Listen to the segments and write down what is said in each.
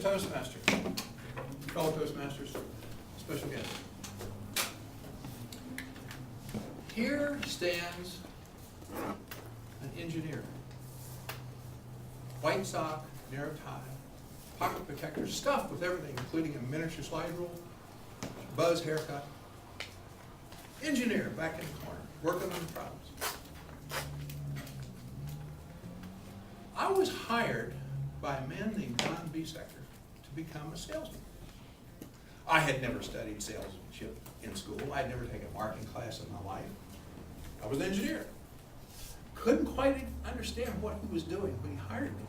Toastmaster. Fellow Toastmasters, special guest. Here stands an engineer. White sock, narrow tie, pocket protector, stuffed with everything, including a miniature slide rule, buzz haircut. Engineer back in the corner, working on the problems. I was hired by a man named Don Biesecker to become a salesman. I had never studied salesmanship in school. I had never taken a marketing class in my life. I was an engineer. Couldn't quite understand what he was doing when he hired me.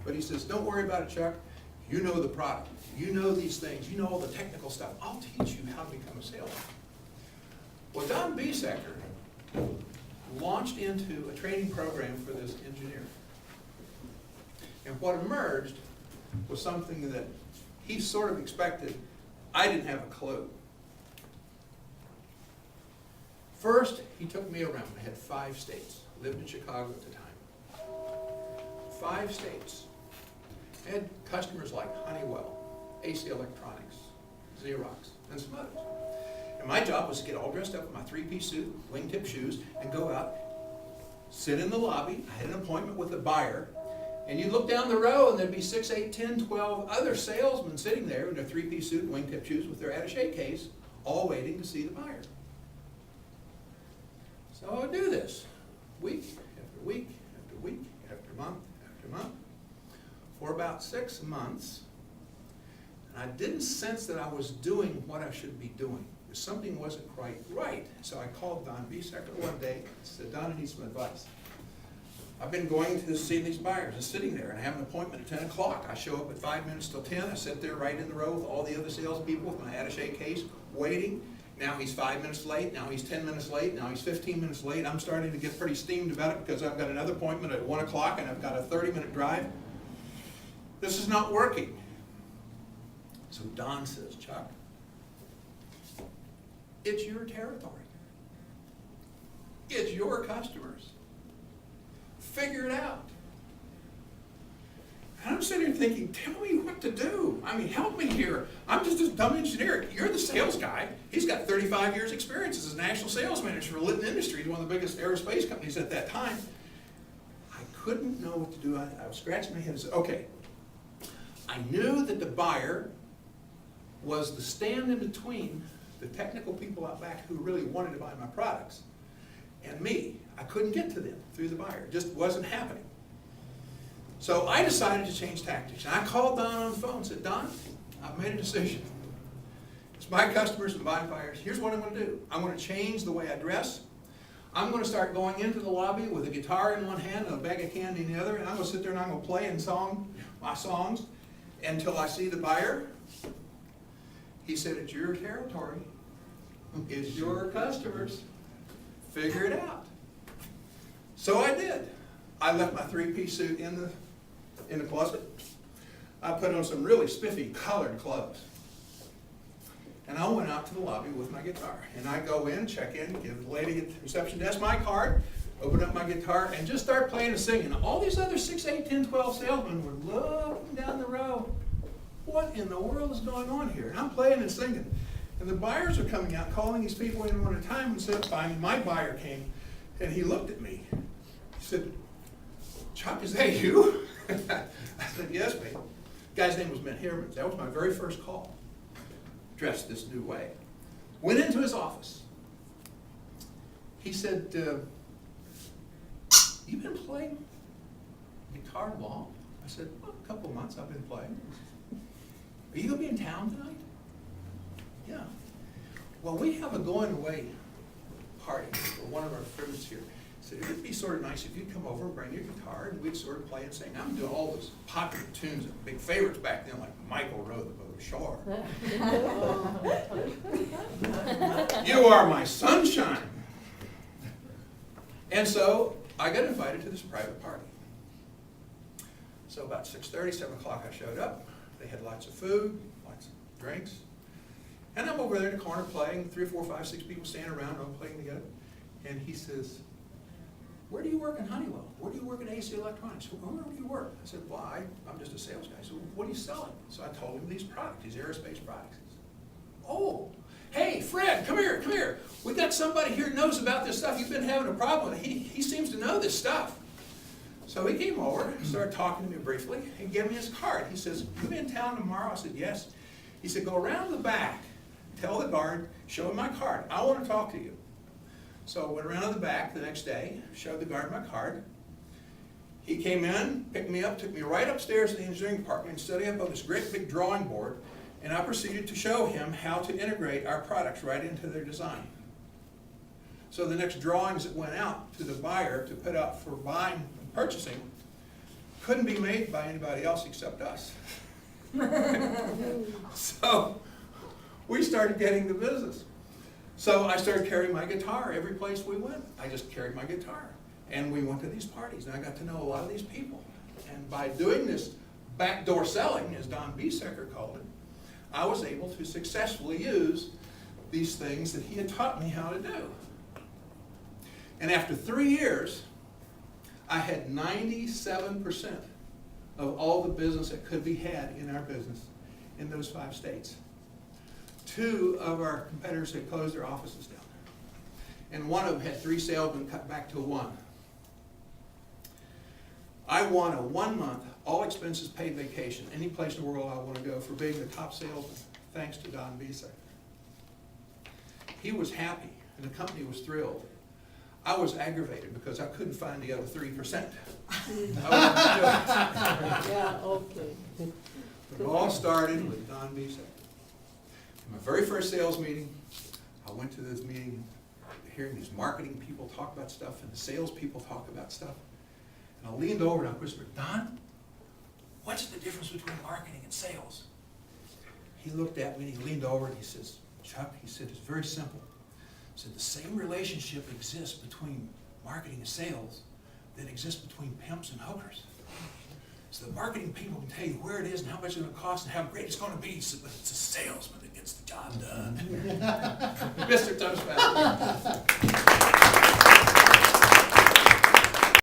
But he says, don't worry about it, Chuck. You know the product. You know these things. You know all the technical stuff. I'll teach you how to become a salesman. Well, Don Biesecker launched into a training program for this engineer. And what emerged was something that he sort of expected. I didn't have a clue. First, he took me around. I had 5 states. I lived in Chicago at the time. 5 states. I had customers like Honeywell, AC Electronics, Xerox, and some others. And my job was to get all dressed up in my 3-piece suit, wingtip shoes, and go out, sit in the lobby. I had an appointment with the buyer. And you look down the row, and there'd be 6, 8, 10, 12 other salesmen sitting there in their 3-piece suit and wingtip shoes with their attaché case, all waiting to see the buyer. So I would do this week after week after week after month for about 6 months. And I didn't sense that I was doing what I should be doing. Something wasn't quite right. So I called Don Biesecker one day and said, Don, I need some advice. I've been going to see these buyers and sitting there, and I have an appointment at 10 o'clock. I show up at 5 minutes till 10. I sit there right in the row with all the other salespeople with my attaché case, waiting. Now he's 5 minutes late. Now he's 10 minutes late. Now he's 15 minutes late. I'm starting to get pretty steamed about it because I've got another appointment at 1 o'clock, and I've got a 30-minute drive. This is not working. So Don says, Chuck, it's your territory. It's your customers. Figure it out. And I'm sitting here thinking, tell me what to do. I mean, help me here. I'm just a dumb engineer. You're the sales guy. He's got 35 years experience as a national sales manager for Litton Industries, one of the biggest aerospace companies at that time. I couldn't know what to do. I was scratching my head and said, okay. I knew that the buyer was the stand in between the technical people out back who really wanted to buy my products and me. I couldn't get to them through the buyer. It just wasn't happening. So I decided to change tactics. And I called Don on the phone and said, Don, I've made a decision. It's my customers and my buyers. Here's what I'm going to do. I'm going to change the way I dress. I'm going to start going into the lobby with a guitar in one hand and a bag of candy in the other, and I'm going to sit there and I'm going to play and song my songs until I see the buyer. He said, it's your territory. It's your customers. Figure it out. So I did. I left my 3-piece suit in the closet. I put on some really spiffy colored clothes. And I went out to the lobby with my guitar. And I go in, check in, give the lady at the reception desk my card, open up my guitar, and just start playing and singing. All these other 6, 8, 10, 12 salesmen were looking down the row. What in the world is going on here? And I'm playing and singing. And the buyers are coming out, calling these people in one at a time. And so finally, my buyer came, and he looked at me. He said, Chuck, is that you? I said, yes, mate. The guy's name was Ben Herman. That was my very first call. Dressed this new way. Went into his office. He said, you been playing guitar long? I said, well, a couple of months I've been playing. Are you going to be in town tonight? Yeah. Well, we have a going away party for one of our friends here. So it would be sort of nice if you'd come over and bring your guitar and we'd sort of play and sing. I'm doing all those popular tunes and big favorites back then, like Michael Rowe the Boat Ashore. You are my sunshine. And so I got invited to this private party. So about 6:30, 7 o'clock I showed up. They had lots of food, lots of drinks. And I'm over there in the corner playing, 3, 4, 5, 6 people standing around, all playing together. And he says, where do you work in Honeywell? Where do you work in AC Electronics? Where do you work? I said, well, I'm just a sales guy. So what are you selling? So I told him these products, these aerospace products. He said, oh, hey, Fred, come here, come here. We got somebody here who knows about this stuff. You've been having a problem with it. He seems to know this stuff. So he came over, started talking to me briefly, and gave me his card. He says, you in town tomorrow? I said, yes. He said, go around the back, tell the guard, show him my card. I want to talk to you. So I went around to the back the next day, showed the guard my card. He came in, picked me up, took me right upstairs to the engineering department and set me up on this great big drawing board, and I proceeded to show him how to integrate our products right into their design. So the next drawings that went out to the buyer to put out for buying and purchasing couldn't be made by anybody else except us. So we started getting the business. So I started carrying my guitar every place we went. I just carried my guitar. And we went to these parties, and I got to know a lot of these people. And by doing this backdoor selling, as Don Biesecker called it, I was able to successfully use these things that he had taught me how to do. And after 3 years, I had 97% of all the business that could be had in our business in those 5 states. 2 of our competitors had closed their offices down there. And one of them had 3 salesmen cut back to 1. I won a 1-month, all expenses paid vacation, any place in the world I want to go for being the top salesman, thanks to Don Biesecker. He was happy, and the company was thrilled. I was aggravated because I couldn't find the other 3%. Yeah, okay. It all started with Don Biesecker. In my very first sales meeting, I went to this meeting, hearing these marketing people talk about stuff and the sales people talk about stuff. And I leaned over and I whispered, Don, what's the difference between marketing and sales? He looked at me and he leaned over and he says, Chuck, he said, it's very simple. He said, the same relationship exists between marketing and sales that exists between pimps and hookers. So the marketing people can tell you where it is and how much it's going to cost and how great it's going to be, but it's a salesman that gets the job done. Mr. Toastmaster.